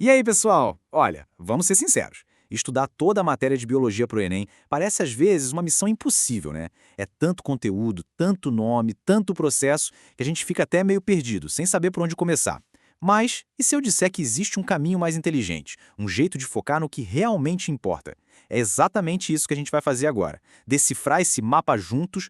E aí, pessoal? Olha, vamos ser sinceros. Estudar toda a matéria de biologia para o Enem parece às vezes uma missão impossível, né? É tanto conteúdo, tanto nome, tanto processo, que a gente fica até meio perdido, sem saber por onde começar. Mas, e se eu disser que existe um caminho mais inteligente, um jeito de focar no que realmente importa? É exatamente isso que a gente vai fazer agora. Decifrar esse mapa juntos.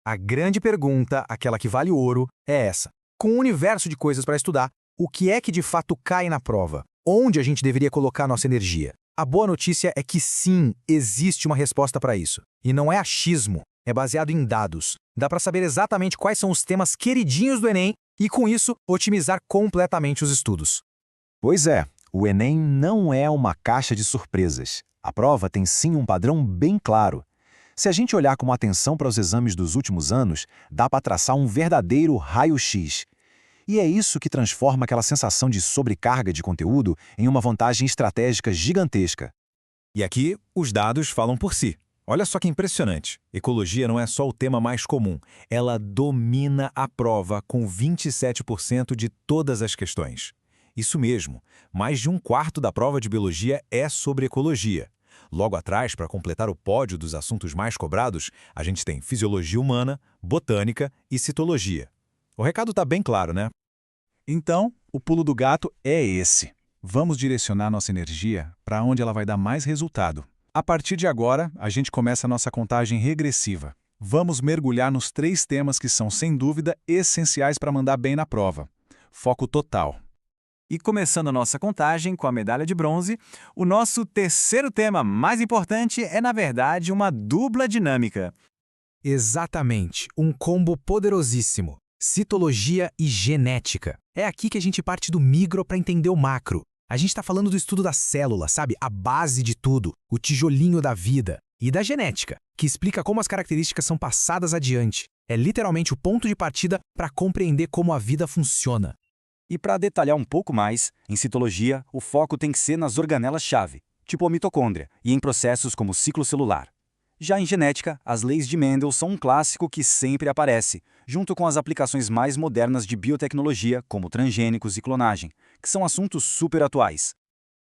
A grande pergunta, aquela que vale ouro, é essa. Com um universo de coisas para estudar, o que é que de fato cai na prova? Onde a gente deveria colocar nossa energia? A boa notícia é que sim, existe uma resposta para isso. E não é achismo, é baseado em dados. Dá para saber exatamente quais são os temas queridinhos do Enem e, com isso, otimizar completamente os estudos. Pois é, o Enem não é uma caixa de surpresas. A prova tem sim um padrão bem claro. Se a gente olhar com atenção para os exames dos últimos anos, dá para traçar um verdadeiro raio-x. E é isso que transforma aquela sensação de sobrecarga de conteúdo em uma vantagem estratégica gigantesca. E aqui, os dados falam por si. Olha só que impressionante. Ecologia não é só o tema mais comum. Ela domina a prova com 27% de todas as questões. Isso mesmo, mais de um quarto da prova de biologia é sobre ecologia. Logo atrás, para completar o pódio dos assuntos mais cobrados, a gente tem fisiologia humana, botânica e citologia. O recado está bem claro, né? Então, o pulo do gato é esse. Vamos direcionar nossa energia para onde ela vai dar mais resultado. A partir de agora, a gente começa a nossa contagem regressiva. Vamos mergulhar nos 3 temas que são, sem dúvida, essenciais para mandar bem na prova. Foco total. E começando a nossa contagem com a medalha de bronze, o nosso terceiro tema mais importante é, na verdade, uma dupla dinâmica. Exatamente, um combo poderosíssimo. Citologia e genética. É aqui que a gente parte do micro para entender o macro. A gente está falando do estudo da célula, sabe? A base de tudo, o tijolinho da vida. E da genética, que explica como as características são passadas adiante. É literalmente o ponto de partida para compreender como a vida funciona. E para detalhar um pouco mais, em citologia, o foco tem que ser nas organelas-chave, tipo a mitocôndria, e em processos como o ciclo celular. Já em genética, as leis de Mendel são um clássico que sempre aparece, junto com as aplicações mais modernas de biotecnologia, como transgênicos e clonagem, que são assuntos super atuais.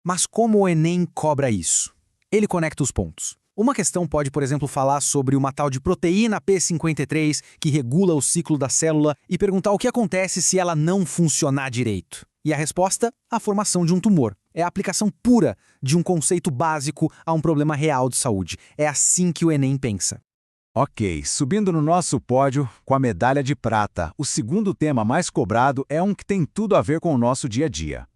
Mas como o Enem cobra isso? Ele conecta os pontos. Uma questão pode, por exemplo, falar sobre uma tal de proteína P53 que regula o ciclo da célula e perguntar o que acontece se ela não funcionar direito. E a resposta? A formação de um tumor. É a aplicação pura de um conceito básico a um problema real de saúde. É assim que o Enem pensa. Ok, subindo no nosso pódio com a medalha de prata, o segundo tema mais cobrado é um que tem tudo a ver com o nosso dia a dia.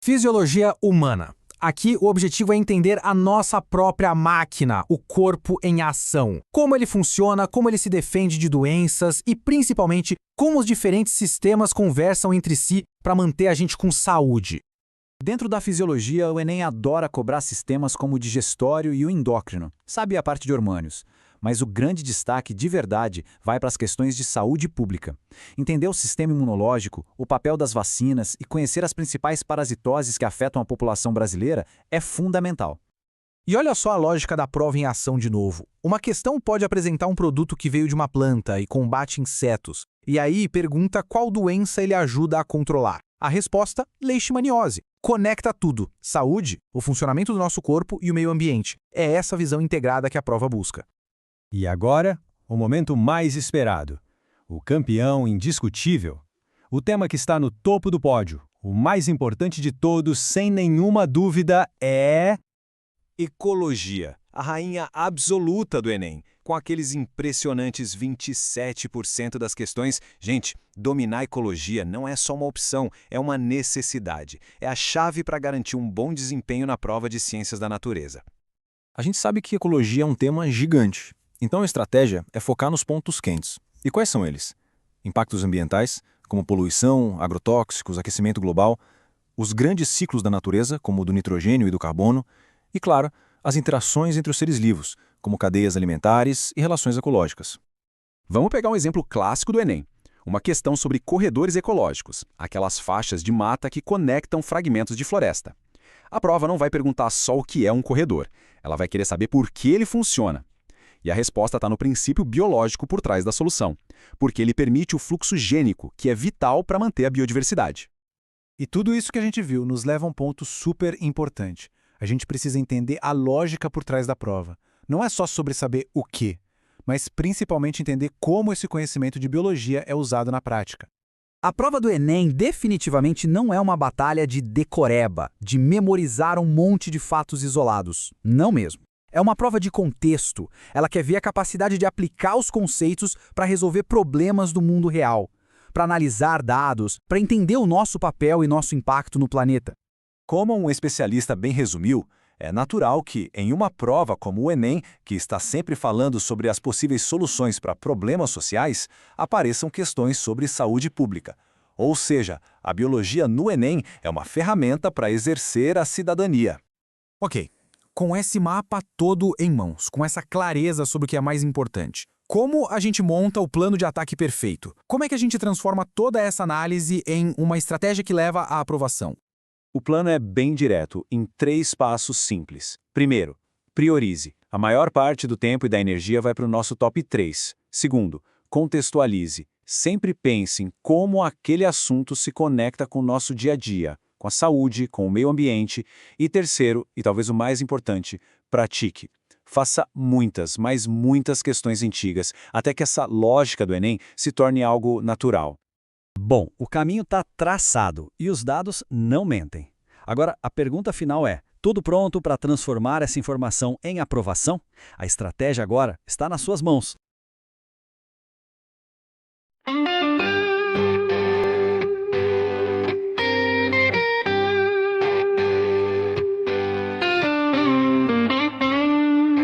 Fisiologia humana. Aqui o objetivo é entender a nossa própria máquina, o corpo em ação. Como ele funciona, como ele se defende de doenças e, principalmente, como os diferentes sistemas conversam entre si para manter a gente com saúde. Dentro da fisiologia, o Enem adora cobrar sistemas como o digestório e o endócrino, sabe a parte de hormônios. Mas o grande destaque, de verdade, vai para as questões de saúde pública. Entender o sistema imunológico, o papel das vacinas e conhecer as principais parasitoses que afetam a população brasileira é fundamental. E olha só a lógica da prova em ação de novo. Uma questão pode apresentar um produto que veio de uma planta e combate insetos. E aí pergunta qual doença ele ajuda a controlar. A resposta, leishmaniose. Conecta tudo. Saúde, o funcionamento do nosso corpo e o meio ambiente. É essa visão integrada que a prova busca. E agora, o momento mais esperado. O campeão indiscutível. O tema que está no topo do pódio, o mais importante de todos, sem nenhuma dúvida, é... Ecologia, a rainha absoluta do Enem, com aqueles impressionantes 27% das questões. Gente, dominar a ecologia não é só uma opção, é uma necessidade. É a chave para garantir um bom desempenho na prova de ciências da natureza. A gente sabe que ecologia é um tema gigante. Então a estratégia é focar nos pontos quentes. E quais são eles? Impactos ambientais, como poluição, agrotóxicos, aquecimento global, os grandes ciclos da natureza, como o do nitrogênio e do carbono, e, claro, as interações entre os seres vivos, como cadeias alimentares e relações ecológicas. Vamos pegar um exemplo clássico do Enem. Uma questão sobre corredores ecológicos, aquelas faixas de mata que conectam fragmentos de floresta. A prova não vai perguntar só o que é um corredor, ela vai querer saber por que ele funciona. E a resposta está no princípio biológico por trás da solução, porque ele permite o fluxo gênico, que é vital para manter a biodiversidade. E tudo isso que a gente viu nos leva a um ponto super importante. A gente precisa entender a lógica por trás da prova. Não é só sobre saber o quê, mas principalmente entender como esse conhecimento de biologia é usado na prática. A prova do Enem definitivamente não é uma batalha de decoreba, de memorizar um monte de fatos isolados. Não mesmo. É uma prova de contexto. Ela quer ver a capacidade de aplicar os conceitos para resolver problemas do mundo real, para analisar dados, para entender o nosso papel e nosso impacto no planeta. Como um especialista bem resumiu, é natural que, em uma prova como o Enem, que está sempre falando sobre as possíveis soluções para problemas sociais, apareçam questões sobre saúde pública. Ou seja, a biologia no Enem é uma ferramenta para exercer a cidadania. Ok, com esse mapa todo em mãos, com essa clareza sobre o que é mais importante, como a gente monta o plano de ataque perfeito? Como é que a gente transforma toda essa análise em uma estratégia que leva à aprovação? O plano é bem direto, em 3 passos simples. Primeiro, priorize. A maior parte do tempo e da energia vai para o nosso top 3. Segundo, contextualize. Sempre pense em como aquele assunto se conecta com o nosso dia a dia, com a saúde, com o meio ambiente. E terceiro, e talvez o mais importante, pratique. Faça muitas, mas muitas questões antigas, até que essa lógica do Enem se torne algo natural. Bom, o caminho está traçado e os dados não mentem. Agora, a pergunta final é: tudo pronto para transformar essa informação em aprovação? A estratégia agora está nas suas mãos.